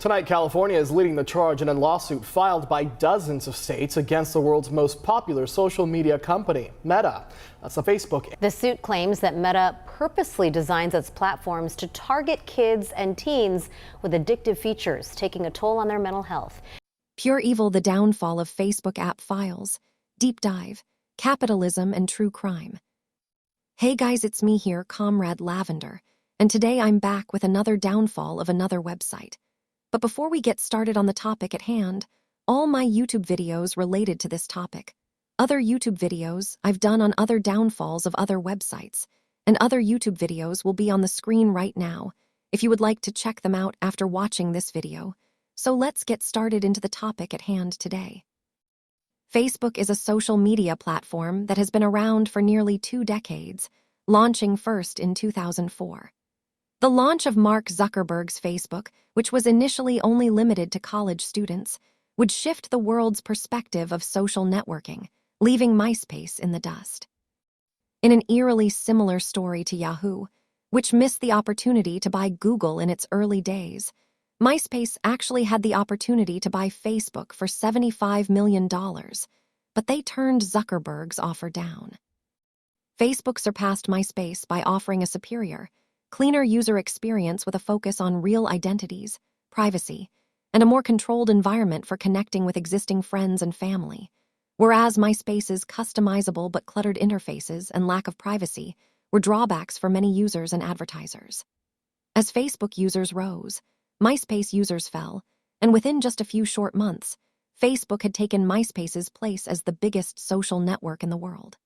Tonight, California is leading the charge in a lawsuit filed by dozens of states against the world's most popular social media company, Meta. That's the Facebook. The suit claims that Meta purposely designs its platforms to target kids and teens with addictive features, taking a toll on their mental health. Pure Evil: The Downfall of Facebook App Files. Deep Dive: Capitalism and True Crime. Hey guys, it's me here, Comrade Lavender, and today I'm back with another downfall of another website. But before we get started on the topic at hand, all my YouTube videos related to this topic. Other YouTube videos I've done on other downfalls of other websites, and other YouTube videos will be on the screen right now if you would like to check them out after watching this video. So let's get started into the topic at hand today. Facebook is a social media platform that has been around for nearly 2 decades, launching first in 2004. The launch of Mark Zuckerberg's Facebook, which was initially only limited to college students, would shift the world's perspective of social networking, leaving MySpace in the dust. In an eerily similar story to Yahoo, which missed the opportunity to buy Google in its early days, MySpace actually had the opportunity to buy Facebook for $75 million, but they turned Zuckerberg's offer down. Facebook surpassed MySpace by offering a superior, cleaner user experience with a focus on real identities, privacy, and a more controlled environment for connecting with existing friends and family, whereas MySpace's customizable but cluttered interfaces and lack of privacy were drawbacks for many users and advertisers. As Facebook users rose, MySpace users fell, and within just a few short months, Facebook had taken MySpace's place as the biggest social network in the world.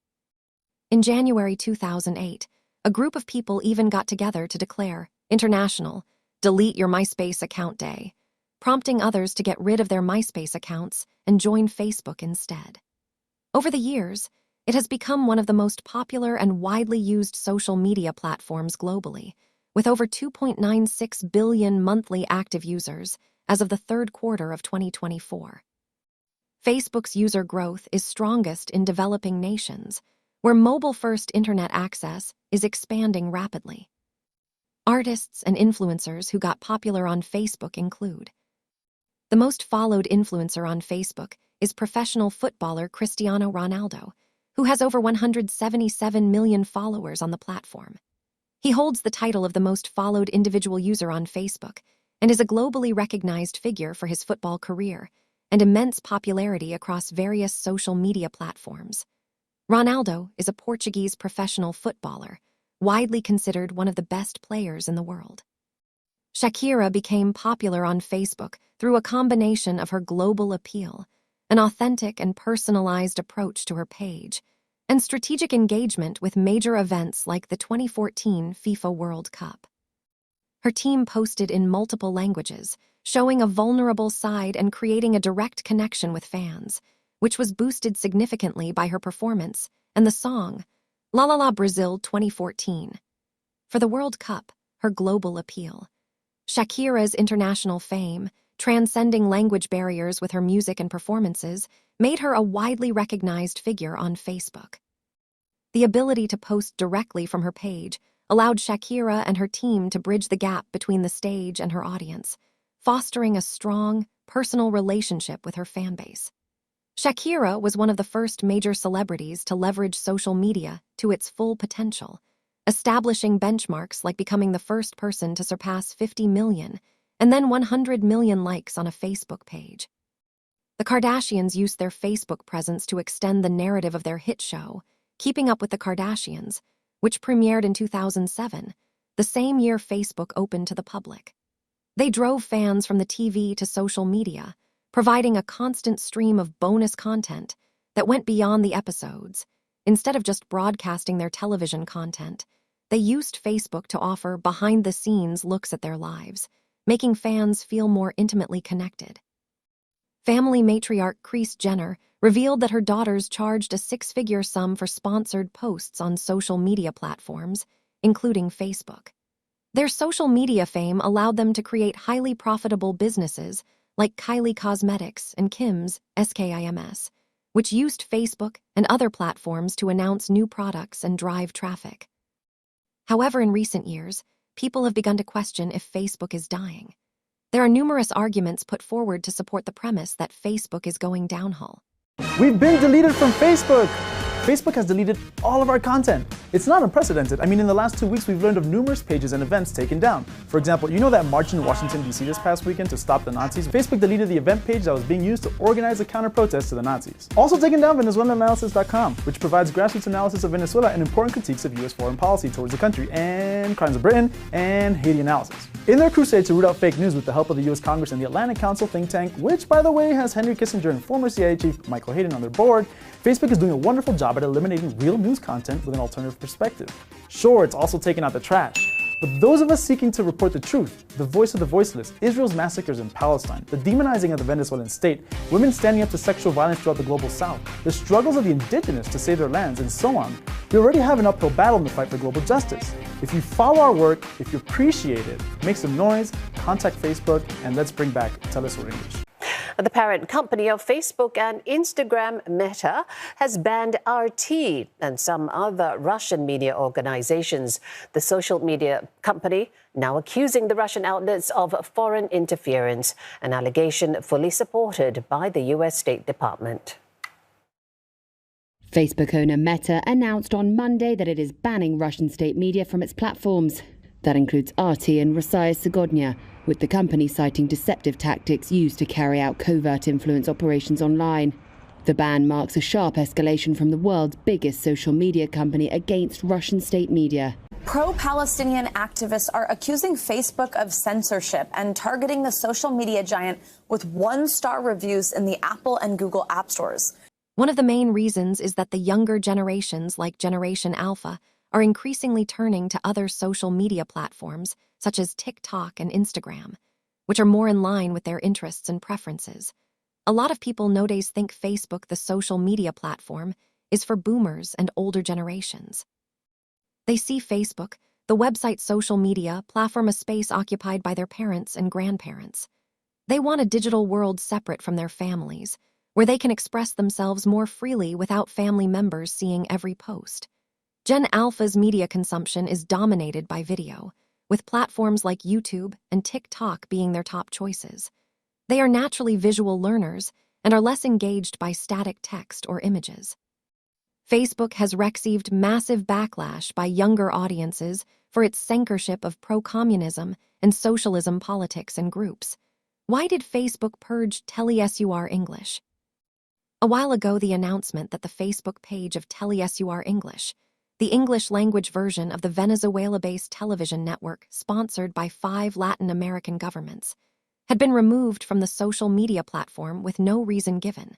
In January 2008, a group of people even got together to declare International Delete Your MySpace Account Day, prompting others to get rid of their MySpace accounts and join Facebook instead. Over the years, it has become one of the most popular and widely used social media platforms globally, with over 2.96 billion monthly active users as of the third quarter of 2024. Facebook's user growth is strongest in developing nations, where mobile-first internet access is expanding rapidly. Artists and influencers who got popular on Facebook include: the most followed influencer on Facebook is professional footballer Cristiano Ronaldo, who has over 177 million followers on the platform. He holds the title of the most followed individual user on Facebook and is a globally recognized figure for his football career and immense popularity across various social media platforms. Ronaldo is a Portuguese professional footballer, widely considered one of the best players in the world. Shakira became popular on Facebook through a combination of her global appeal, an authentic and personalized approach to her page, and strategic engagement with major events like the 2014 FIFA World Cup. Her team posted in multiple languages, showing a vulnerable side and creating a direct connection with fans, which was boosted significantly by her performance and the song La La La Brazil 2014. For the World Cup, her global appeal. Shakira's international fame, transcending language barriers with her music and performances, made her a widely recognized figure on Facebook. The ability to post directly from her page allowed Shakira and her team to bridge the gap between the stage and her audience, fostering a strong, personal relationship with her fanbase. Shakira was one of the first major celebrities to leverage social media to its full potential, establishing benchmarks like becoming the first person to surpass 50 million and then 100 million likes on a Facebook page. The Kardashians used their Facebook presence to extend the narrative of their hit show, Keeping Up with the Kardashians, which premiered in 2007, the same year Facebook opened to the public. They drove fans from the TV to social media, providing a constant stream of bonus content that went beyond the episodes. Instead of just broadcasting their television content, they used Facebook to offer behind-the-scenes looks at their lives, making fans feel more intimately connected. Family matriarch Kris Jenner revealed that her daughters charged a 6-figure sum for sponsored posts on social media platforms, including Facebook. Their social media fame allowed them to create highly profitable businesses like Kylie Cosmetics and Kim's SKIMS, which used Facebook and other platforms to announce new products and drive traffic. However, in recent years, people have begun to question if Facebook is dying. There are numerous arguments put forward to support the premise that Facebook is going downhill. We've been deleted from Facebook! Facebook has deleted all of our content. It's not unprecedented. I mean, in the last 2 weeks, we've learned of numerous pages and events taken down. For example, you know that march in Washington, D.C. this past weekend to stop the Nazis? Facebook deleted the event page that was being used to organize a counter-protest to the Nazis. Also taken down VenezuelaAnalysis.com, which provides grassroots analysis of Venezuela and important critiques of U.S. foreign policy towards the country, and Crimes of Britain, and Haiti analysis. In their crusade to root out fake news with the help of the U.S. Congress and the Atlantic Council think tank, which, by the way, has Henry Kissinger and former CIA chief Michael Hayden on their board, Facebook is doing a wonderful job at eliminating real news content with an alternative perspective. Sure, it's also taking out the trash. But those of us seeking to report the truth, the voice of the voiceless, Israel's massacres in Palestine, the demonizing of the Venezuelan state, women standing up to sexual violence throughout the global south, the struggles of the indigenous to save their lands, and so on, we already have an uphill battle in the fight for global justice. If you follow our work, if you appreciate it, make some noise, contact Facebook, and let's bring back Tell Us What English. The parent company of Facebook and Instagram, Meta, has banned RT and some other Russian media organizations. The social media company now accusing the Russian outlets of foreign interference, an allegation fully supported by the U.S. State Department. Facebook owner Meta announced on Monday that it is banning Russian state media from its platforms. That includes RT and Rossija Zagodnya, with the company citing deceptive tactics used to carry out covert influence operations online. The ban marks a sharp escalation from the world's biggest social media company against Russian state media. Pro-Palestinian activists are accusing Facebook of censorship and targeting the social media giant with one-star reviews in the Apple and Google app stores. One of the main reasons is that the younger generations, like Generation Alpha, are increasingly turning to other social media platforms, such as TikTok and Instagram, which are more in line with their interests and preferences. A lot of people nowadays think Facebook, the social media platform, is for boomers and older generations. They see Facebook, the website social media platform, a space occupied by their parents and grandparents. They want a digital world separate from their families, where they can express themselves more freely without family members seeing every post. Gen Alpha's media consumption is dominated by video, with platforms like YouTube and TikTok being their top choices. They are naturally visual learners and are less engaged by static text or images. Facebook has received massive backlash by younger audiences for its censorship of pro-communism and socialism politics and groups. Why did Facebook purge TeleSUR English? A while ago, the announcement that the Facebook page of TeleSUR English, the English language version of the Venezuela-based television network sponsored by 5 Latin American governments, had been removed from the social media platform with no reason given.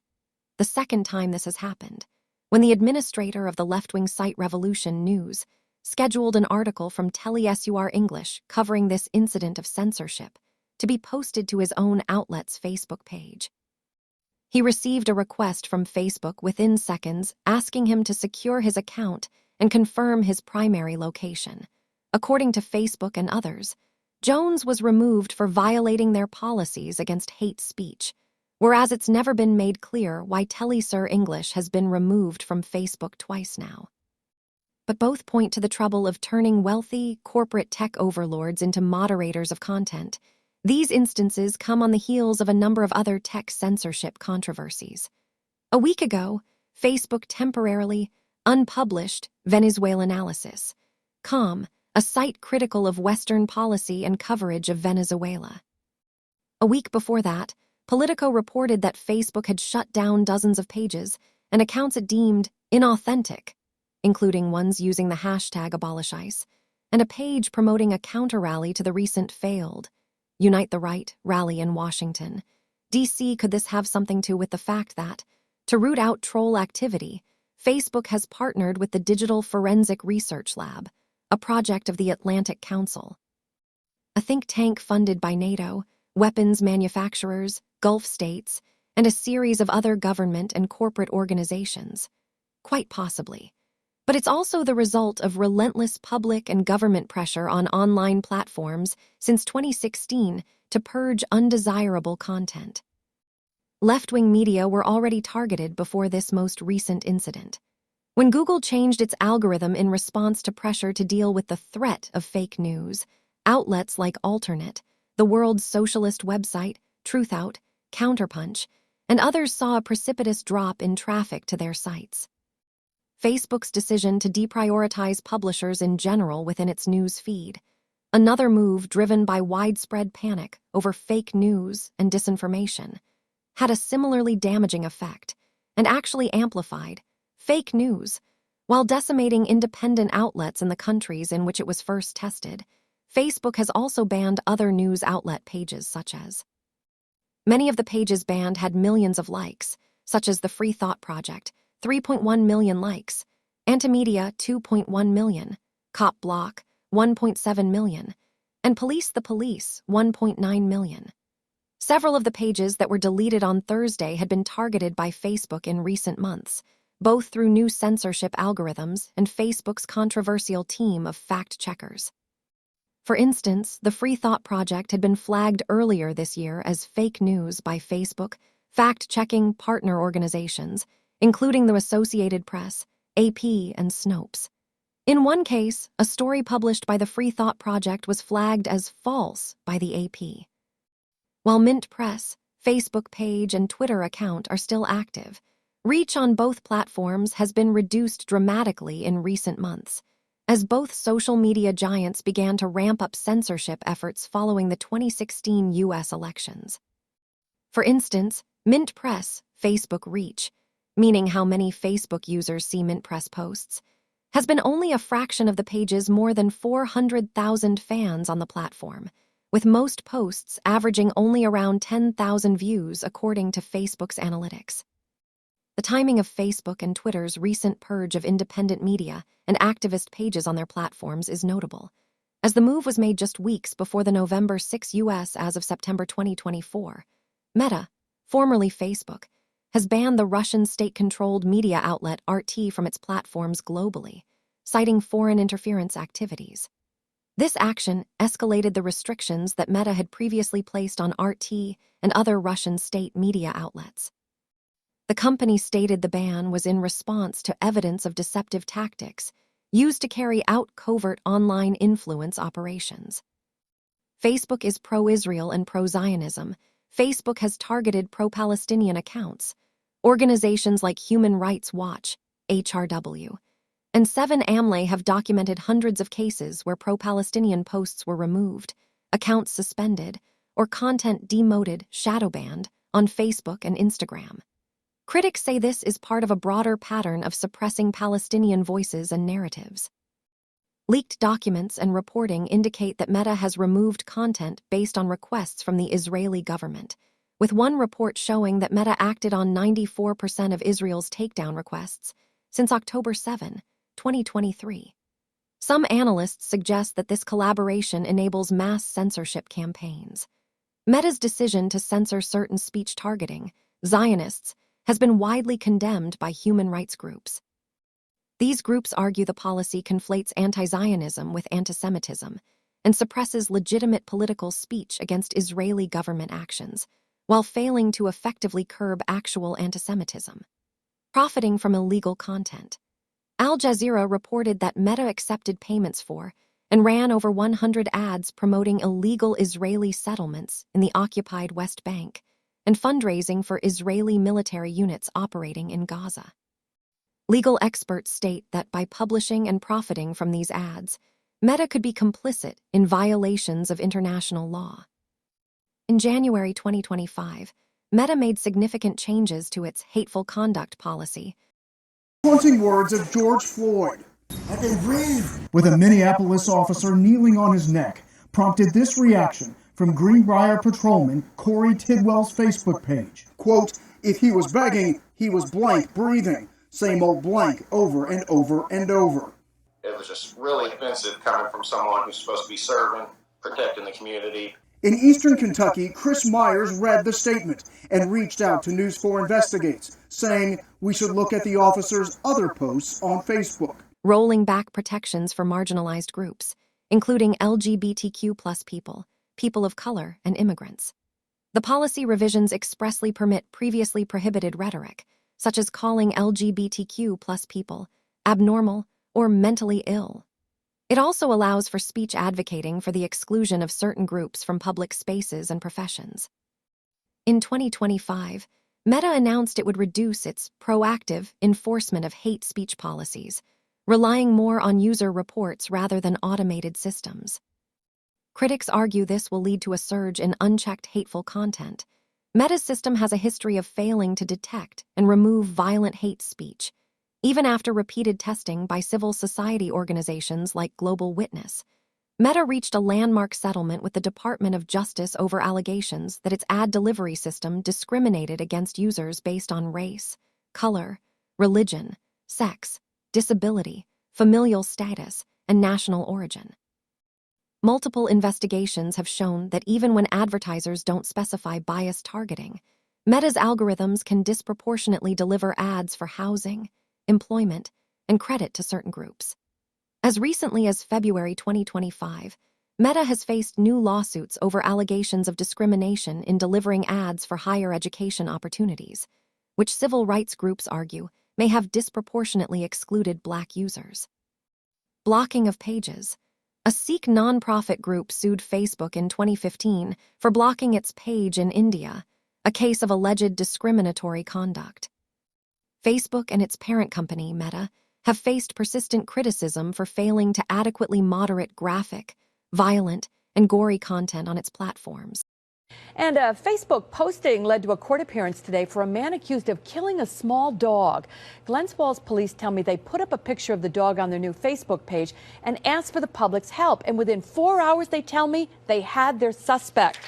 The second time this has happened, when the administrator of the left-wing site Revolution News scheduled an article from TeleSUR English covering this incident of censorship to be posted to his own outlet's Facebook page. He received a request from Facebook within seconds asking him to secure his account and confirm his primary location. According to Facebook and others, Jones was removed for violating their policies against hate speech, whereas it's never been made clear why TeleSUR English has been removed from Facebook twice now. But both point to the trouble of turning wealthy, corporate tech overlords into moderators of content. These instances come on the heels of a number of other tech censorship controversies. A week ago, Facebook temporarily unpublished VenezuelaAnalysis.com, a site critical of Western policy and coverage of Venezuela. A week before that, Politico reported that Facebook had shut down dozens of pages and accounts it deemed inauthentic, including ones using the hashtag #AbolishICE, and a page promoting a counter-rally to the recent failed Unite the Right rally in Washington, D.C. Could this have something to do with the fact that, to root out troll activity, Facebook has partnered with the Digital Forensic Research Lab, a project of the Atlantic Council, a think tank funded by NATO, weapons manufacturers, Gulf states, and a series of other government and corporate organizations? Quite possibly. But it's also the result of relentless public and government pressure on online platforms since 2016 to purge undesirable content. Left-wing media were already targeted before this most recent incident. When Google changed its algorithm in response to pressure to deal with the threat of fake news, outlets like Alternate, the world's socialist website, Truthout, Counterpunch, and others saw a precipitous drop in traffic to their sites. Facebook's decision to deprioritize publishers in general within its news feed, another move driven by widespread panic over fake news and disinformation, had a similarly damaging effect and actually amplified fake news. While decimating independent outlets in the countries in which it was first tested, Facebook has also banned other news outlet pages such as. Many of the pages banned had millions of likes, such as the Free Thought Project, 3.1 million likes, Antimedia, 2.1 million, Cop Block, 1.7 million, and Police the Police, 1.9 million. Several of the pages that were deleted on Thursday had been targeted by Facebook in recent months, both through new censorship algorithms and Facebook's controversial team of fact-checkers. For instance, the Free Thought Project had been flagged earlier this year as fake news by Facebook, fact-checking partner organizations, including the Associated Press, AP, and Snopes. In one case, a story published by the Free Thought Project was flagged as false by the AP. While Mint Press, Facebook page, and Twitter account are still active, reach on both platforms has been reduced dramatically in recent months, as both social media giants began to ramp up censorship efforts following the 2016 U.S. elections. For instance, Mint Press, Facebook reach, meaning how many Facebook users see Mint Press posts, has been only a fraction of the page's more than 400,000 fans on the platform, with most posts averaging only around 10,000 views according to Facebook's analytics. The timing of Facebook and Twitter's recent purge of independent media and activist pages on their platforms is notable, as the move was made just weeks before the November 6 U.S. as of September 2024. Meta, formerly Facebook, has banned the Russian state-controlled media outlet RT from its platforms globally, citing foreign interference activities. This action escalated the restrictions that Meta had previously placed on RT and other Russian state media outlets. The company stated the ban was in response to evidence of deceptive tactics used to carry out covert online influence operations. Facebook is pro-Israel and pro-Zionism. Facebook has targeted pro-Palestinian accounts. Organizations like Human Rights Watch, HRW, and 7amlay have documented hundreds of cases where pro-Palestinian posts were removed, accounts suspended, or content demoted, shadow banned on Facebook and Instagram. Critics say this is part of a broader pattern of suppressing Palestinian voices and narratives. Leaked documents and reporting indicate that Meta has removed content based on requests from the Israeli government, with one report showing that Meta acted on 94% of Israel's takedown requests since October 7, 2023. Some analysts suggest that this collaboration enables mass censorship campaigns. Meta's decision to censor certain speech targeting, Zionists, has been widely condemned by human rights groups. These groups argue the policy conflates anti-Zionism with anti-Semitism and suppresses legitimate political speech against Israeli government actions, while failing to effectively curb actual anti-Semitism. Profiting from illegal content. Al Jazeera reported that Meta accepted payments for and ran over 100 ads promoting illegal Israeli settlements in the occupied West Bank and fundraising for Israeli military units operating in Gaza. Legal experts state that by publishing and profiting from these ads, Meta could be complicit in violations of international law. In January 2025, Meta made significant changes to its hateful conduct policy. Haunting words of George Floyd. I can breathe. With a Minneapolis officer kneeling on his neck, prompted this reaction from Greenbrier patrolman Corey Tidwell's Facebook page. Quote, if he was begging, he was blank breathing. Same old blank over and over and over. It was just really offensive coming from someone who's supposed to be serving, protecting the community. In eastern Kentucky, Chris Myers read the statement and reached out to News 4 Investigates, saying we should look at the officer's other posts on Facebook. Rolling back protections for marginalized groups, including LGBTQ+ people, people of color, and immigrants. The policy revisions expressly permit previously prohibited rhetoric, such as calling LGBTQ+ people abnormal or mentally ill. It also allows for speech advocating for the exclusion of certain groups from public spaces and professions. In 2025, Meta announced it would reduce its proactive enforcement of hate speech policies, relying more on user reports rather than automated systems. Critics argue this will lead to a surge in unchecked hateful content. Meta's system has a history of failing to detect and remove violent hate speech, even after repeated testing by civil society organizations like Global Witness. Meta reached a landmark settlement with the Department of Justice over allegations that its ad delivery system discriminated against users based on race, color, religion, sex, disability, familial status, and national origin. Multiple investigations have shown that even when advertisers don't specify bias targeting, Meta's algorithms can disproportionately deliver ads for housing, employment, and credit to certain groups. As recently as February 2025, Meta has faced new lawsuits over allegations of discrimination in delivering ads for higher education opportunities, which civil rights groups argue may have disproportionately excluded Black users. Blocking of pages. A Sikh nonprofit group sued Facebook in 2015 for blocking its page in India, a case of alleged discriminatory conduct. Facebook and its parent company, Meta, have faced persistent criticism for failing to adequately moderate graphic, violent, and gory content on its platforms. And a Facebook posting led to a court appearance today for a man accused of killing a small dog. Glens Falls police tell me they put up a picture of the dog on their new Facebook page and asked for the public's help. And within 4 hours, they tell me, they had their suspect.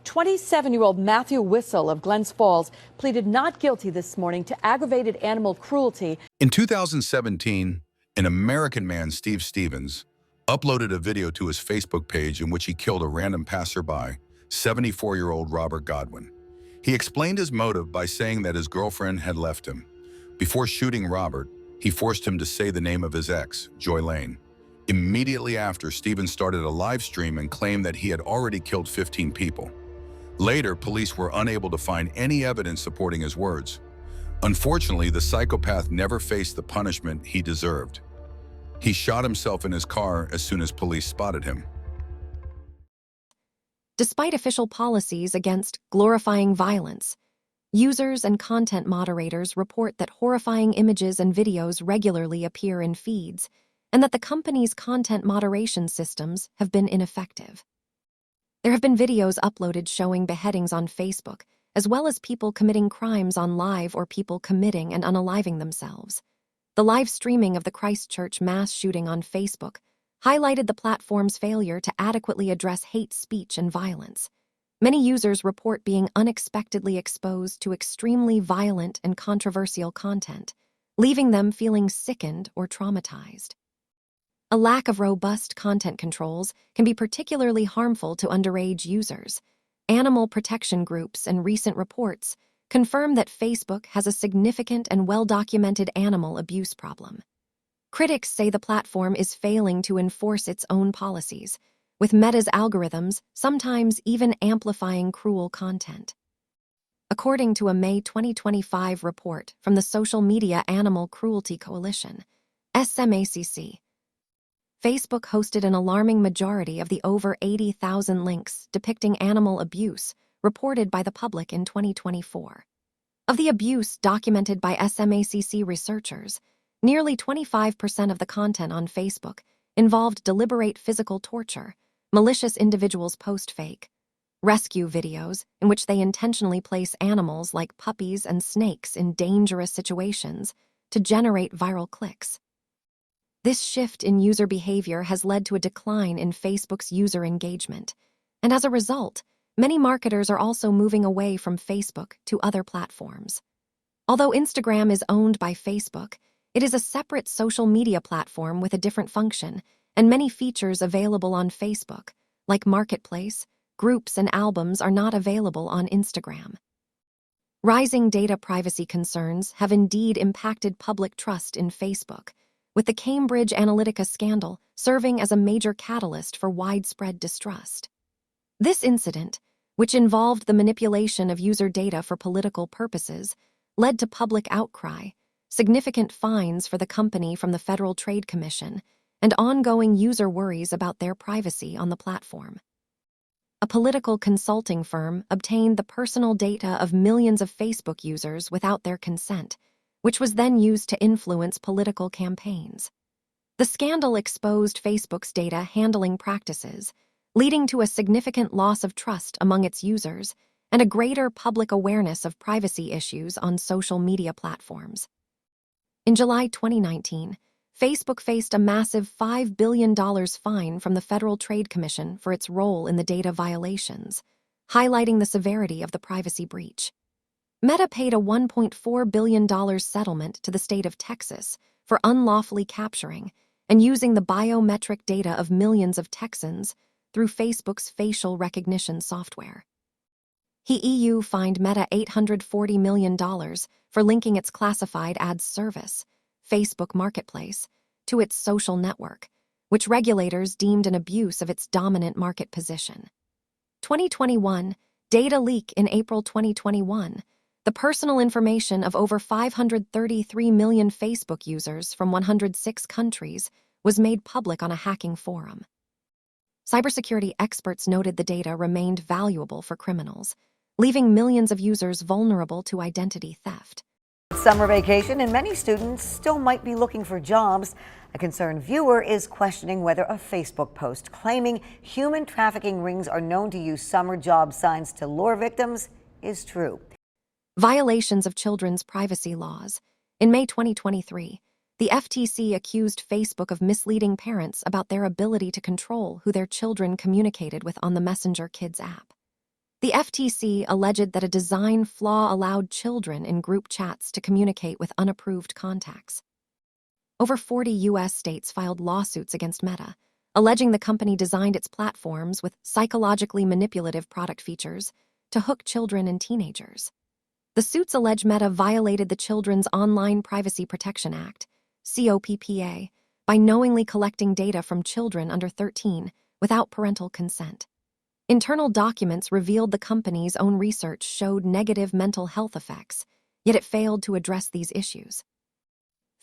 27-year-old Matthew Whistle of Glens Falls pleaded not guilty this morning to aggravated animal cruelty. In 2017, an American man, Steve Stevens, uploaded a video to his Facebook page in which he killed a random passerby, 74-year-old Robert Godwin. He explained his motive by saying that his girlfriend had left him. Before shooting Robert, he forced him to say the name of his ex, Joy Lane. Immediately after, Stevens started a live stream and claimed that he had already killed 15 people. Later, police were unable to find any evidence supporting his words. Unfortunately, the psychopath never faced the punishment he deserved. He shot himself in his car as soon as police spotted him. Despite official policies against glorifying violence, users and content moderators report that horrifying images and videos regularly appear in feeds, and that the company's content moderation systems have been ineffective. There have been videos uploaded showing beheadings on Facebook, as well as people committing crimes on live or people committing and unaliving themselves. The live streaming of the Christchurch mass shooting on Facebook highlighted the platform's failure to adequately address hate speech and violence. Many users report being unexpectedly exposed to extremely violent and controversial content, leaving them feeling sickened or traumatized. A lack of robust content controls can be particularly harmful to underage users. Animal protection groups and recent reports confirm that Facebook has a significant and well-documented animal abuse problem. Critics say the platform is failing to enforce its own policies, with Meta's algorithms sometimes even amplifying cruel content. According to a May 2025 report from the Social Media Animal Cruelty Coalition, SMACC, Facebook hosted an alarming majority of the over 80,000 links depicting animal abuse reported by the public in 2024. Of the abuse documented by SMACC researchers, nearly 25% of the content on Facebook involved deliberate physical torture, malicious individuals post fake, rescue videos in which they intentionally place animals like puppies and snakes in dangerous situations to generate viral clicks. This shift in user behavior has led to a decline in Facebook's user engagement, and as a result, many marketers are also moving away from Facebook to other platforms. Although Instagram is owned by Facebook, it is a separate social media platform with a different function and many features available on Facebook, like Marketplace, groups, and albums are not available on Instagram. Rising data privacy concerns have indeed impacted public trust in Facebook, with the Cambridge Analytica scandal serving as a major catalyst for widespread distrust. This incident, which involved the manipulation of user data for political purposes, led to public outcry, significant fines for the company from the Federal Trade Commission, and ongoing user worries about their privacy on the platform. A political consulting firm obtained the personal data of millions of Facebook users without their consent, which was then used to influence political campaigns. The scandal exposed Facebook's data handling practices, leading to a significant loss of trust among its users and a greater public awareness of privacy issues on social media platforms. In July 2019, Facebook faced a massive $5 billion fine from the Federal Trade Commission for its role in the data violations, highlighting the severity of the privacy breach. Meta paid a $1.4 billion settlement to the state of Texas for unlawfully capturing and using the biometric data of millions of Texans through Facebook's facial recognition software. The EU fined Meta $840 million for linking its classified ads service, Facebook Marketplace, to its social network, which regulators deemed an abuse of its dominant market position. 2021 data leak in April 2021. The personal information of over 533 million Facebook users from 106 countries was made public on a hacking forum. Cybersecurity experts noted the data remained valuable for criminals, leaving millions of users vulnerable to identity theft. Summer vacation, and many students still might be looking for jobs. A concerned viewer is questioning whether a Facebook post claiming human trafficking rings are known to use summer job signs to lure victims is true. Violations of children's privacy laws. In May 2023, the FTC accused Facebook of misleading parents about their ability to control who their children communicated with on the Messenger Kids app. The FTC alleged that a design flaw allowed children in group chats to communicate with unapproved contacts. Over 40 U.S. states filed lawsuits against Meta, alleging the company designed its platforms with psychologically manipulative product features to hook children and teenagers. The suits allege Meta violated the Children's Online Privacy Protection Act, COPPA, by knowingly collecting data from children under 13 without parental consent. Internal documents revealed the company's own research showed negative mental health effects, yet it failed to address these issues.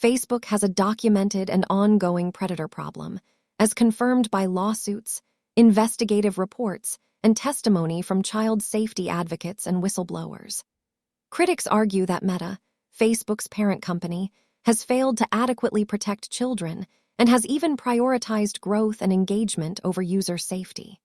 Facebook has a documented and ongoing predator problem, as confirmed by lawsuits, investigative reports, and testimony from child safety advocates and whistleblowers. Critics argue that Meta, Facebook's parent company, has failed to adequately protect children and has even prioritized growth and engagement over user safety.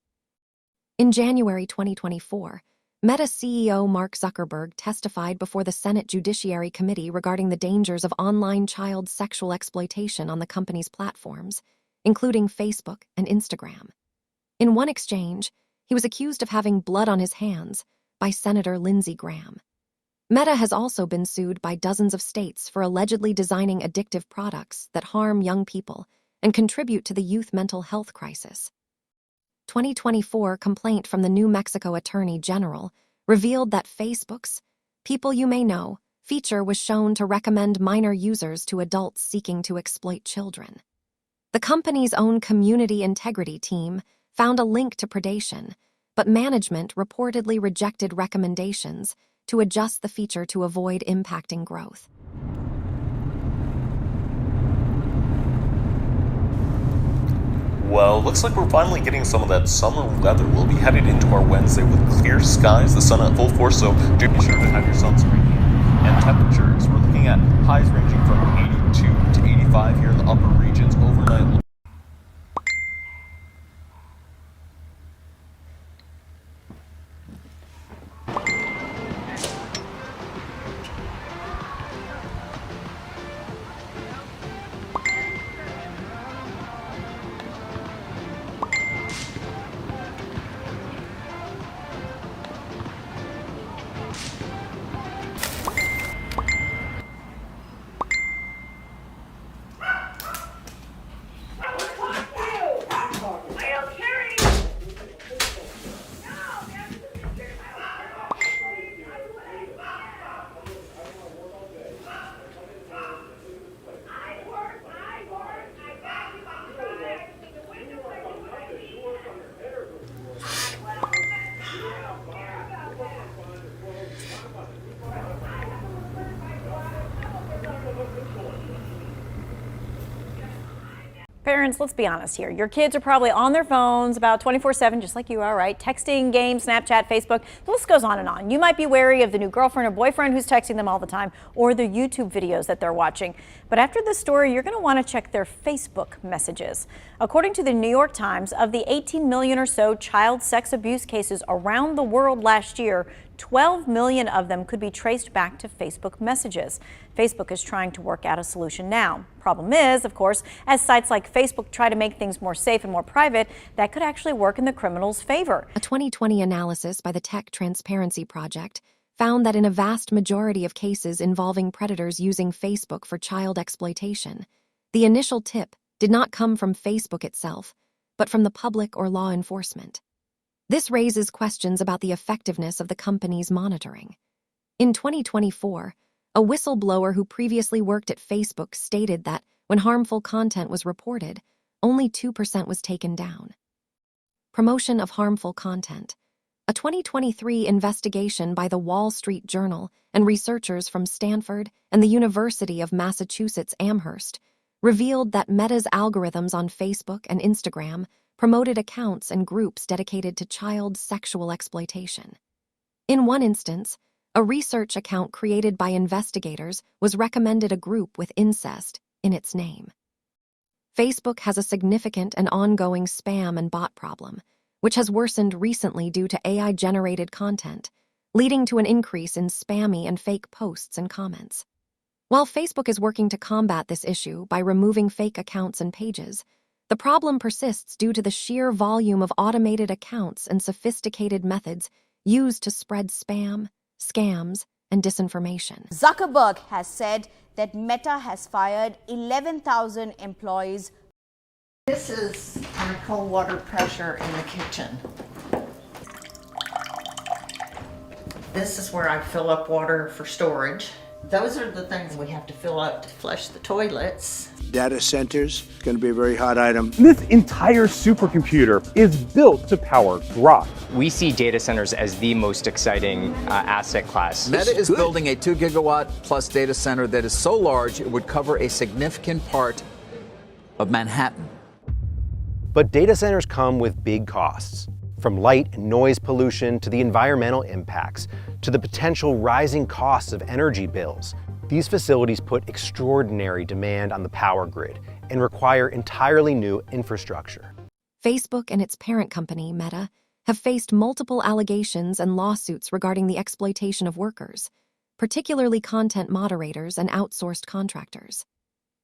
In January 2024, Meta CEO Mark Zuckerberg testified before the Senate Judiciary Committee regarding the dangers of online child sexual exploitation on the company's platforms, including Facebook and Instagram. In one exchange, he was accused of having blood on his hands by Senator Lindsey Graham. Meta has also been sued by dozens of states for allegedly designing addictive products that harm young people and contribute to the youth mental health crisis. 2024 complaint from the New Mexico Attorney General revealed that Facebook's People You May Know feature was shown to recommend minor users to adults seeking to exploit children. The company's own community integrity team found a link to predation, but management reportedly rejected recommendations to adjust the feature to avoid impacting growth. Well, looks like we're finally getting some of that summer weather. We'll be headed into our Wednesday with clear skies, the sun at full force, so do be sure to have your sunscreen in. And temperatures, we're looking at highs ranging from 82 to 85 here in the upper regions overnight. Parents, let's be honest here. Your kids are probably on their phones about 24/7, just like you are, right? Texting, games, Snapchat, Facebook, the list goes on and on. You might be wary of the new girlfriend or boyfriend who's texting them all the time, or the YouTube videos that they're watching. But after this story, you're going to want to check their Facebook messages. According to the New York Times, of the 18 million or so child sex abuse cases around the world last year, 12 million of them could be traced back to Facebook messages. Facebook is trying to work out a solution now. Problem is, of course, as sites like Facebook try to make things more safe and more private, that could actually work in the criminals' favor. A 2020 analysis by the Tech Transparency Project found that in a vast majority of cases involving predators using Facebook for child exploitation, the initial tip did not come from Facebook itself, but from the public or law enforcement. This raises questions about the effectiveness of the company's monitoring. In 2024, a whistleblower who previously worked at Facebook stated that when harmful content was reported, only 2% was taken down. Promotion of harmful content. A 2023 investigation by the Wall Street Journal and researchers from Stanford and the University of Massachusetts Amherst revealed that Meta's algorithms on Facebook and Instagram promoted accounts and groups dedicated to child sexual exploitation. In one instance, a research account created by investigators was recommended a group with incest in its name. Facebook has a significant and ongoing spam and bot problem, which has worsened recently due to AI-generated content, leading to an increase in spammy and fake posts and comments. While Facebook is working to combat this issue by removing fake accounts and pages, the problem persists due to the sheer volume of automated accounts and sophisticated methods used to spread spam, scams, and disinformation. Zuckerberg has said that Meta has fired 11,000 employees. This is our cold water pressure in the kitchen. This is where I fill up water for storage. Those are the things we have to fill up to flush the toilets. Data centers, going to be a very hot item. This entire supercomputer is built to power Grok. We see data centers as the most exciting asset class. Meta is building a 2 gigawatt plus data center that is so large it would cover a significant part of Manhattan. But data centers come with big costs. From light and noise pollution to the environmental impacts, to the potential rising costs of energy bills. These facilities put extraordinary demand on the power grid and require entirely new infrastructure. Facebook and its parent company, Meta, have faced multiple allegations and lawsuits regarding the exploitation of workers, particularly content moderators and outsourced contractors.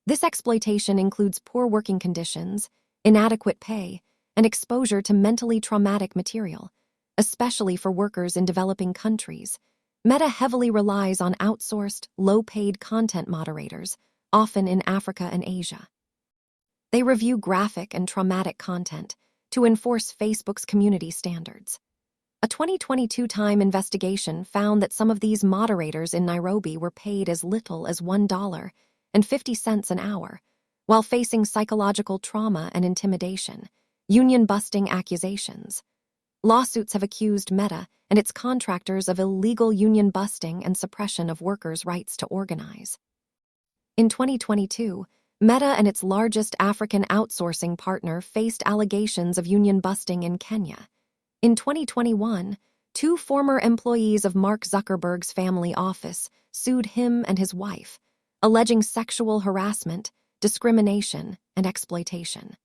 This exploitation includes poor working conditions, inadequate pay, and exposure to mentally traumatic material, especially for workers in developing countries. Meta heavily relies on outsourced, low-paid content moderators, often in Africa and Asia. They review graphic and traumatic content to enforce Facebook's community standards. A 2022 Time investigation found that some of these moderators in Nairobi were paid as little as $1.50 an hour, while facing psychological trauma and intimidation, union-busting accusations. Lawsuits have accused Meta and its contractors of illegal union busting and suppression of workers' rights to organize. In 2022, Meta and its largest African outsourcing partner faced allegations of union busting in Kenya. In 2021, 2 former employees of Mark Zuckerberg's family office sued him and his wife, alleging sexual harassment, discrimination, and exploitation.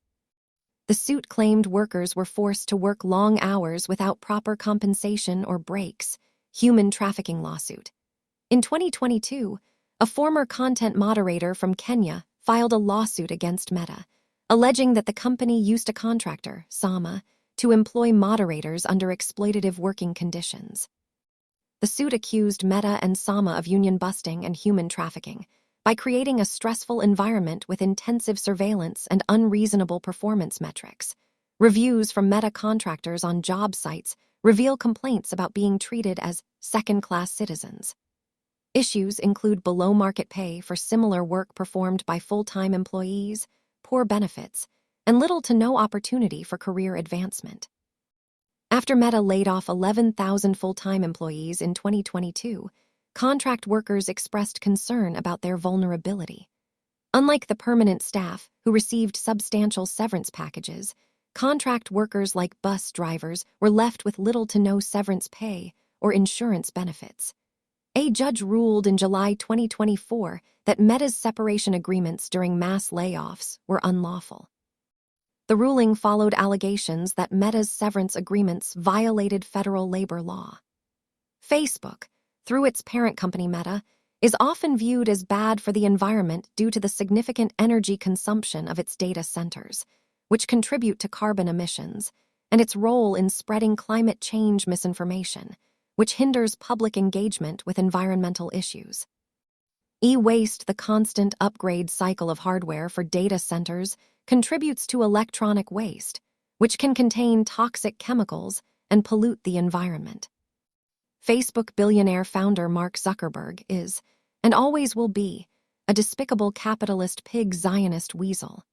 The suit claimed workers were forced to work long hours without proper compensation or breaks, human trafficking lawsuit. In 2022, a former content moderator from Kenya filed a lawsuit against Meta, alleging that the company used a contractor, Sama, to employ moderators under exploitative working conditions. The suit accused Meta and Sama of union busting and human trafficking by creating a stressful environment with intensive surveillance and unreasonable performance metrics. Reviews from Meta contractors on job sites reveal complaints about being treated as second-class citizens. Issues include below-market pay for similar work performed by full-time employees, poor benefits, and little to no opportunity for career advancement. After Meta laid off 11,000 full-time employees in 2022, contract workers expressed concern about their vulnerability. Unlike the permanent staff, who received substantial severance packages, contract workers like bus drivers were left with little to no severance pay or insurance benefits. A judge ruled in July 2024 that Meta's separation agreements during mass layoffs were unlawful. The ruling followed allegations that Meta's severance agreements violated federal labor law. Facebook, through its parent company Meta, is often viewed as bad for the environment due to the significant energy consumption of its data centers, which contribute to carbon emissions, and its role in spreading climate change misinformation, which hinders public engagement with environmental issues. E-waste, the constant upgrade cycle of hardware for data centers, contributes to electronic waste, which can contain toxic chemicals and pollute the environment. Facebook billionaire founder Mark Zuckerberg is, and always will be, a despicable capitalist pig Zionist weasel.